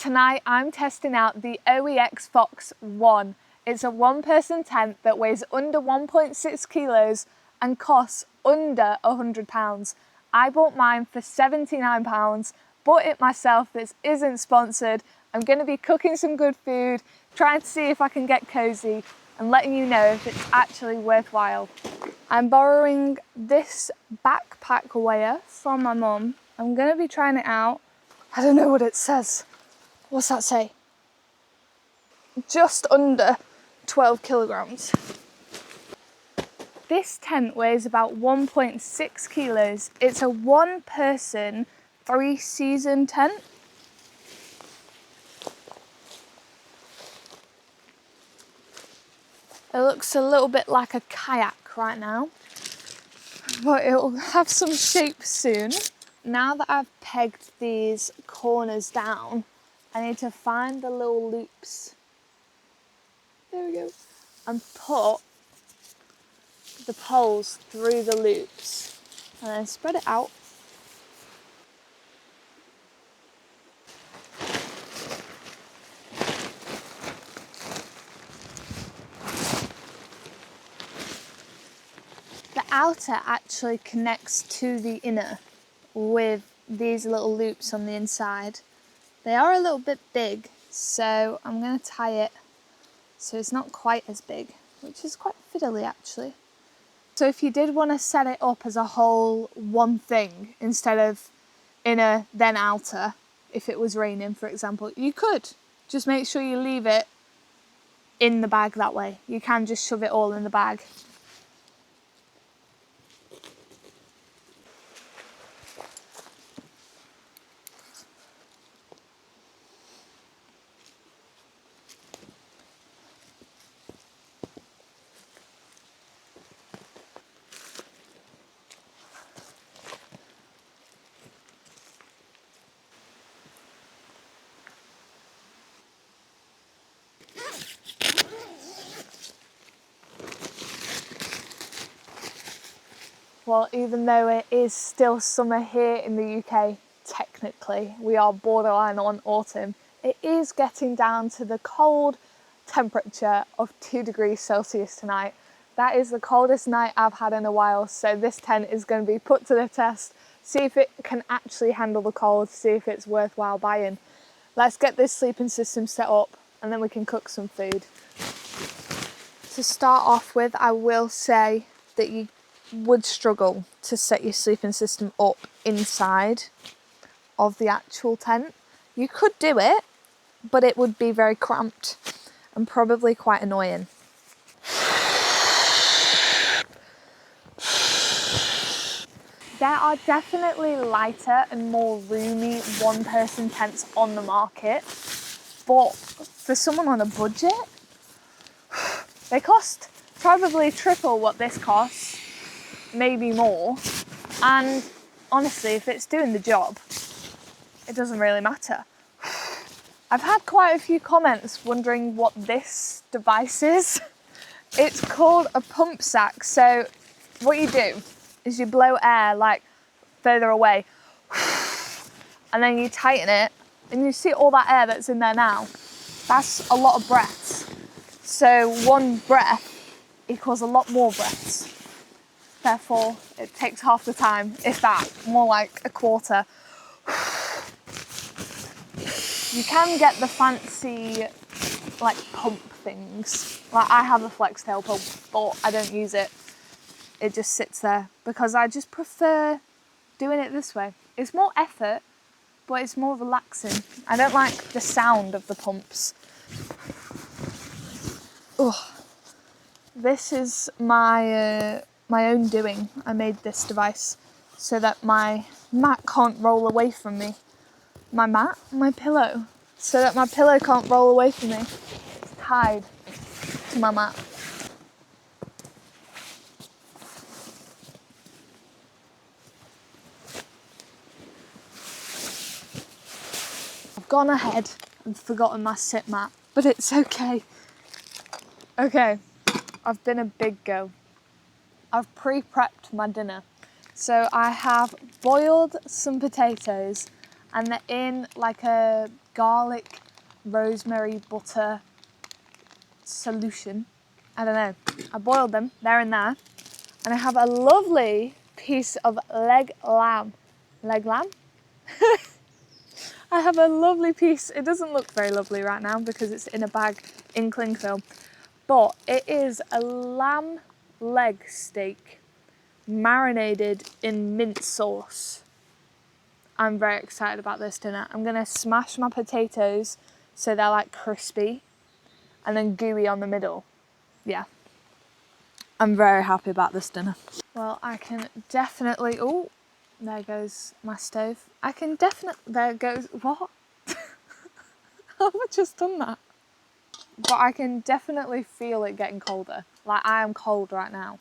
Tonight I'm testing out the OEX Phoxx 1. It's a one-person tent that weighs under 1.6 kilos and costs under £100. I bought mine for £79, bought it myself. This isn't sponsored. I'm going to be cooking some good food, trying to see if I can get cozy and letting you know if it's actually worthwhile. I'm borrowing this backpack weigher from my mum. I'm going to be trying it out. I don't know what it says. What's that say? Just under 12 kilograms. This tent weighs about 1.6 kilos. It's a one-person, 3-season tent. It looks a little bit like a kayak right now, but it'll have some shape soon. Now that I've pegged these corners down, I need to find the little loops. There we go. And put the poles through the loops and then spread it out. The outer actually connects to the inner with these little loops on the inside. They are a little bit big, so I'm going to tie it so it's not quite as big, which is quite fiddly actually. So if you did want to set it up as a whole one thing instead of inner then outer, if it was raining for example, you could. Just make sure you leave it in the bag that way. You can just shove it all in the bag. Well, even though it is still summer here in the UK, technically, we are borderline on autumn, it is getting down to the cold temperature of 2 degrees Celsius tonight. That is the coldest night I've had in a while, so this tent is going to be put to the test, see if it can actually handle the cold, see if it's worthwhile buying. Let's get this sleeping system set up and then we can cook some food. To start off with, I will say that you would struggle to set your sleeping system up inside of the actual tent. You could do it, but it would be very cramped and probably quite annoying. There are definitely lighter and more roomy one-person tents on the market, but for someone on a budget, they cost probably triple what this costs, maybe more, and honestly, if it's doing the job, it doesn't really matter. I've had quite a few comments wondering what this device is. It's called a pump sack. So what you do is you blow air like further away and then you tighten it and you see all that air that's in there now. That's a lot of breaths. So one breath equals a lot more breaths. Therefore, it takes half the time, if that, more like a quarter. You can get the fancy, like, pump things. Like, I have a flex tail pump, but I don't use it. It just sits there because I just prefer doing it this way. It's more effort, but it's more relaxing. I don't like the sound of the pumps. Ugh. This is my own doing. I made this device so that my mat can't roll away from me. My pillow. So that my pillow can't roll away from me. It's tied to my mat. I've gone ahead and forgotten my sit mat, but it's okay. Okay, I've been a big go. I've pre-prepped my dinner. So I have boiled some potatoes and they're in like a garlic, rosemary, butter solution. I don't know. I boiled them, they're in there. And I have a lovely piece of leg lamb. Leg lamb? I have a lovely piece. It doesn't look very lovely right now because it's in a bag in cling film. But it is a lamb leg steak marinated in mint sauce. I'm very excited about this dinner. I'm gonna smash my potatoes so they're like crispy and then gooey on the middle. Yeah, I'm very happy about this dinner. Well, I can definitely, oh, there goes my stove. I can definitely, there goes, what? How have I just done that? But I can definitely feel it getting colder. Like, I am cold right now.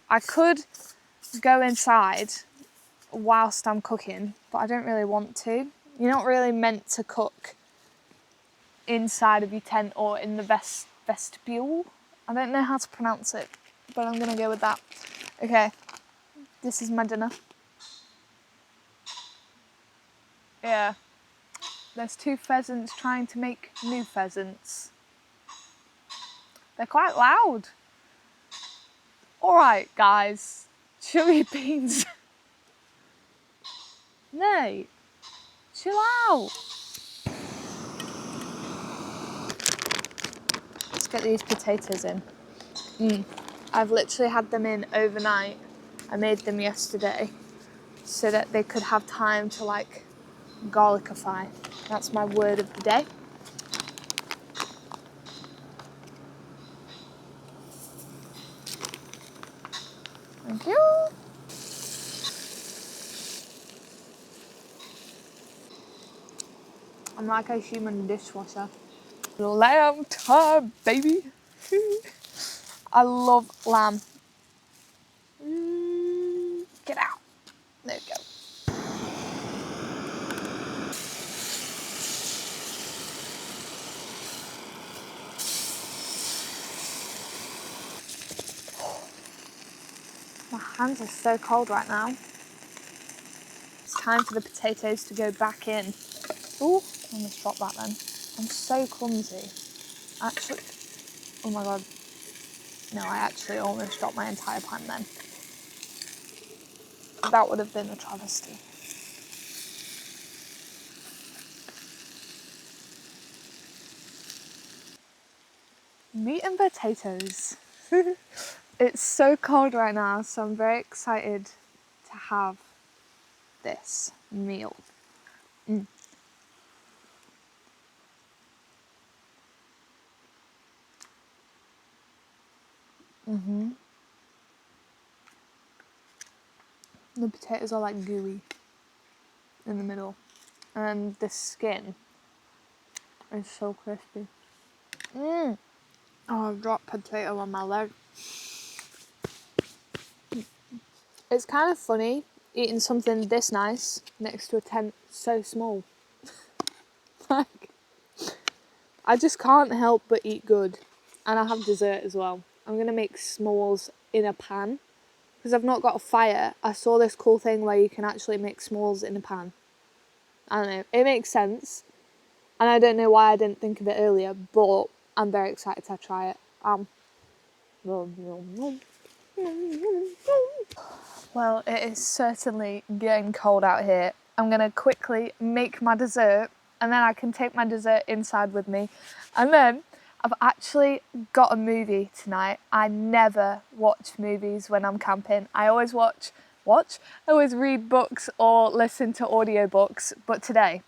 I could go inside whilst I'm cooking, but I don't really want to. You're not really meant to cook inside of your tent or in the vestibule. I don't know how to pronounce it, but I'm gonna go with that. Okay, this is my dinner. Yeah, there's 2 pheasants trying to make new pheasants. They're quite loud. All right, guys, chili beans. Nate, chill out. Let's get these potatoes in. I've literally had them in overnight. I made them yesterday so that they could have time to like garlicify. That's my word of the day. Thank you. I'm like a human dishwasher. Lamb time, baby. I love lamb. Get out. There we go. My hands are so cold right now. It's time for the potatoes to go back in. Ooh, I almost dropped that then. I'm so clumsy. Actually, oh my god. No, I actually almost dropped my entire pan then. That would have been a travesty. Meat and potatoes. It's so cold right now, so I'm very excited to have this meal. The potatoes are like gooey in the middle, and the skin is so crispy. Oh, I've dropped potato on my leg. It's kind of funny eating something this nice next to a tent so small. Like, I just can't help but eat good. And I have dessert as well. I'm gonna make s'mores in a pan. Because I've not got a fire, I saw this cool thing where you can actually make s'mores in a pan. I don't know, it makes sense. And I don't know why I didn't think of it earlier, but I'm very excited to try it. Well, it is certainly getting cold out here. I'm gonna quickly make my dessert and then I can take my dessert inside with me. And then I've actually got a movie tonight. I never watch movies when I'm camping. I always I always read books or listen to audiobooks, but today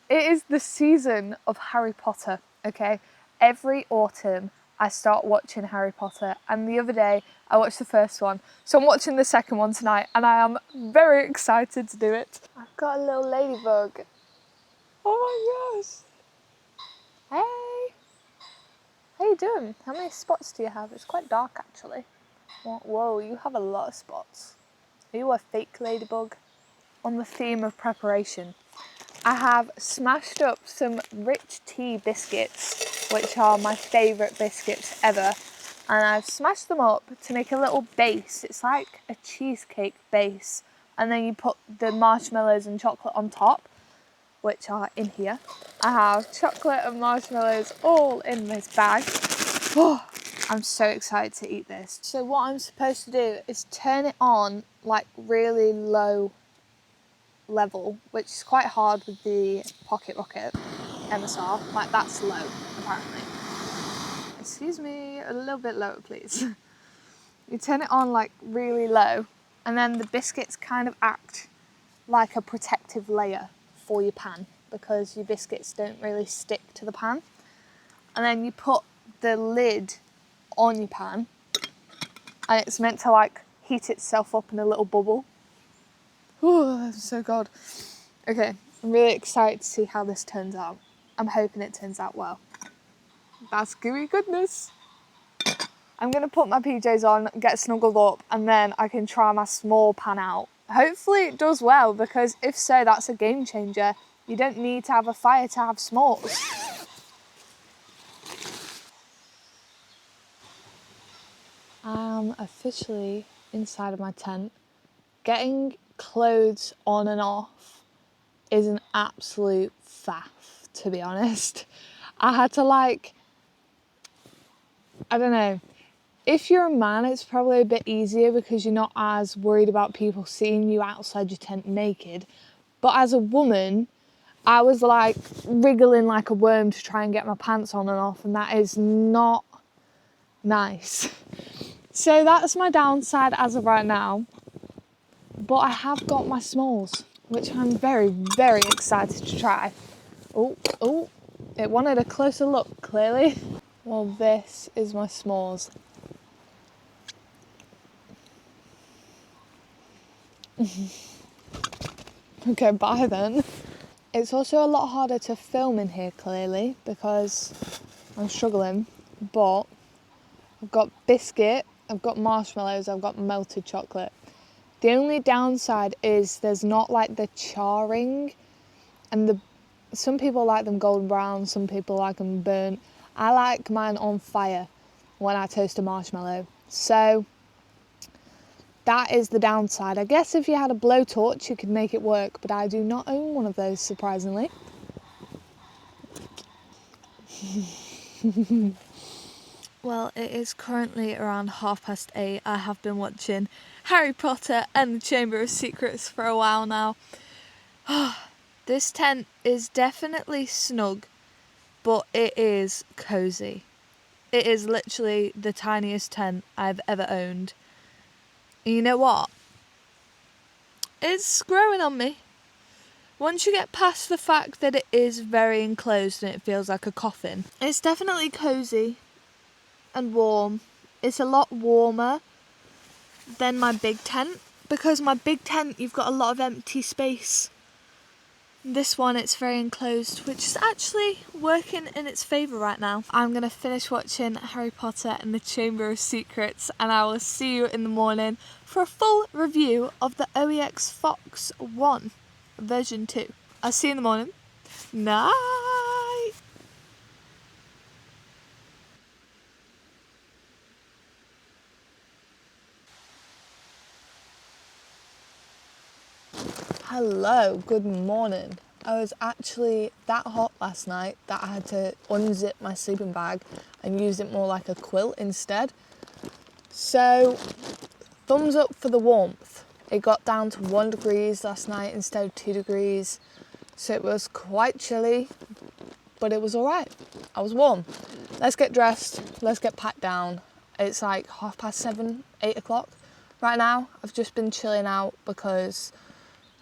it is the season of Harry Potter, okay? Every autumn I start watching Harry Potter, and the other day I watched the first one, so I'm watching the second one tonight and I am very excited to do it. I've got a little ladybug. Oh my gosh. Hey. How you doing? How many spots do you have? It's quite dark actually. Whoa, you have a lot of spots. Are you a fake ladybug? On the theme of preparation, I have smashed up some rich tea biscuits, which are my favourite biscuits ever. And I've smashed them up to make a little base. It's like a cheesecake base. And then you put the marshmallows and chocolate on top. which are in here. I have chocolate and marshmallows all in this bag. Oh, I'm so excited to eat this. So what I'm supposed to do is turn it on like really low level, which is quite hard with the Pocket Rocket MSR. Like that's low, apparently. Excuse me, a little bit lower, please. You turn it on like really low, and then the biscuits kind of act like a protective layer for your pan because your biscuits don't really stick to the pan. And then you put the lid on your pan, and it's meant to like heat itself up in a little bubble. Oh, that's so good. Okay, I'm really excited to see how this turns out. I'm hoping it turns out well. That's gooey goodness. I'm gonna put my PJs on, get snuggled up, and then I can try my small pan out. Hopefully it does well, because if so, that's a game changer. You don't need to have a fire to have s'mores. I'm officially inside of my tent. Getting clothes on and off is an absolute faff, to be honest. I had to I don't know. If you're a man, it's probably a bit easier because you're not as worried about people seeing you outside your tent naked. But as a woman, I was like wriggling like a worm to try and get my pants on and off, and that is not nice. So that's my downside as of right now. But I have got my s'mores, which I'm very, very excited to try. Oh, it wanted a closer look, clearly. Well, this is my s'mores. Okay, bye then. It's also a lot harder to film in here, clearly, because I'm struggling, but I've got biscuit, I've got marshmallows, I've got melted chocolate. The only downside is there's not like the charring, and some people like them golden brown, some people like them burnt. I like mine on fire when I toast a marshmallow. So that is the downside. I guess if you had a blowtorch, you could make it work, but I do not own one of those, surprisingly. Well, it is currently around 8:30. I have been watching Harry Potter and the Chamber of Secrets for a while now. This tent is definitely snug, but it is cozy. It is literally the tiniest tent I've ever owned. And you know what? It's growing on me. Once you get past the fact that it is very enclosed and it feels like a coffin, it's definitely cozy and warm. It's a lot warmer than my big tent, because my big tent you've got a lot of empty space. This one, it's very enclosed, which is actually working in its favour right now. I'm going to finish watching Harry Potter and the Chamber of Secrets, and I will see you in the morning for a full review of the OEX Phoxx 1 version 2. I'll see you in the morning. Night! Hello, good morning. I was actually that hot last night that I had to unzip my sleeping bag and use it more like a quilt instead. So, thumbs up for the warmth. It got down to 1 degree last night instead of 2 degrees. So it was quite chilly, but it was all right. I was warm. Let's get dressed. Let's get packed down. It's like 7:30, 8 o'clock right now. I've just been chilling out because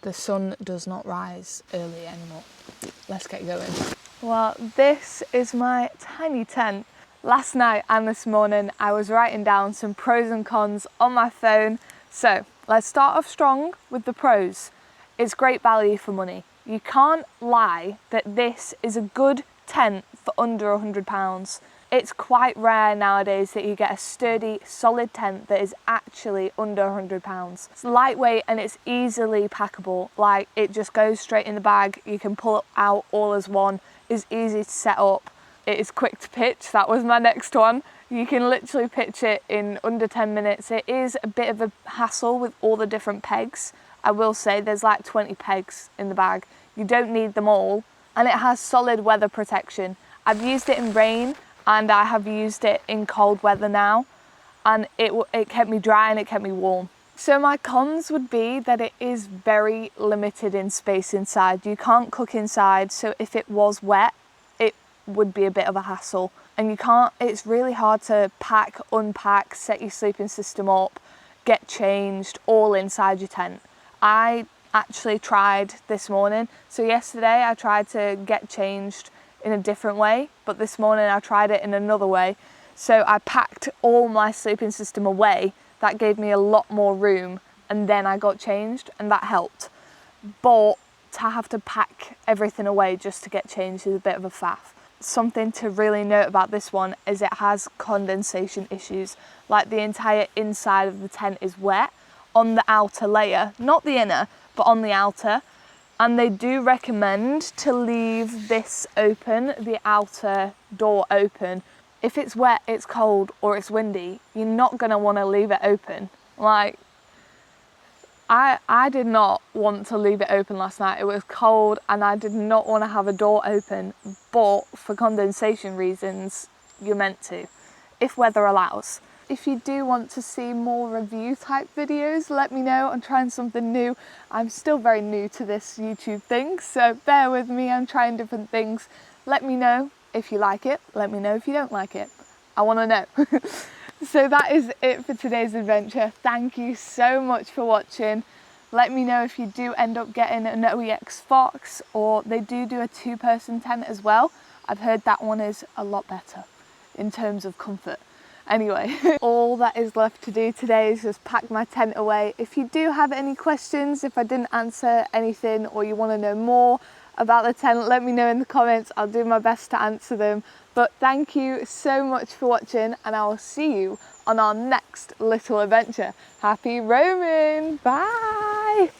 the sun does not rise early anymore. Let's get going. Well, this is my tiny tent. Last night and this morning, I was writing down some pros and cons on my phone. So let's start off strong with the pros. It's great value for money. You can't lie that this is a good tent for under £100. It's quite rare nowadays that you get a sturdy, solid tent that is actually under £100. It's lightweight and it's easily packable. Like, it just goes straight in the bag. You can pull it out all as one. It's easy to set up. It is quick to pitch. That was my next one. You can literally pitch it in under 10 minutes. It is a bit of a hassle with all the different pegs. I will say there's like 20 pegs in the bag. You don't need them all. And it has solid weather protection. I've used it in rain and I have used it in cold weather now, and it kept me dry and it kept me warm. So my cons would be that it is very limited in space inside. You can't cook inside, so if it was wet, it would be a bit of a hassle. And it's really hard to pack, unpack, set your sleeping system up, get changed, all inside your tent. I actually tried this morning. So yesterday I tried to get changed in a different way, but this morning I tried it in another way. So I packed all my sleeping system away. That gave me a lot more room, and then I got changed, and that helped. But to have to pack everything away just to get changed is a bit of a faff. Something to really note about this one is it has condensation issues. Like, the entire inside of the tent is wet on the outer layer, not the inner, but on the outer. And they do recommend to leave this open, the outer door open. If it's wet, it's cold, or it's windy, you're not gonna wanna leave it open. Like, I did not want to leave it open last night. It was cold and I did not wanna have a door open, but for condensation reasons, you're meant to, if weather allows. If you do want to see more review type videos, let me know. I'm trying something new. I'm still very new to this YouTube thing, so bear with me. I'm trying different things. Let me know if you like it. Let me know if you don't like it. I want to know. So that is it for today's adventure. Thank you so much for watching. Let me know if you do end up getting an OEX Phoxx, or they do a 2-person tent as well. I've heard that one is a lot better in terms of comfort. Anyway, all that is left to do today is just pack my tent away. If you do have any questions, if I didn't answer anything, or you want to know more about the tent, let me know in the comments. I'll do my best to answer them. But thank you so much for watching, and I will see you on our next little adventure. Happy roaming! Bye!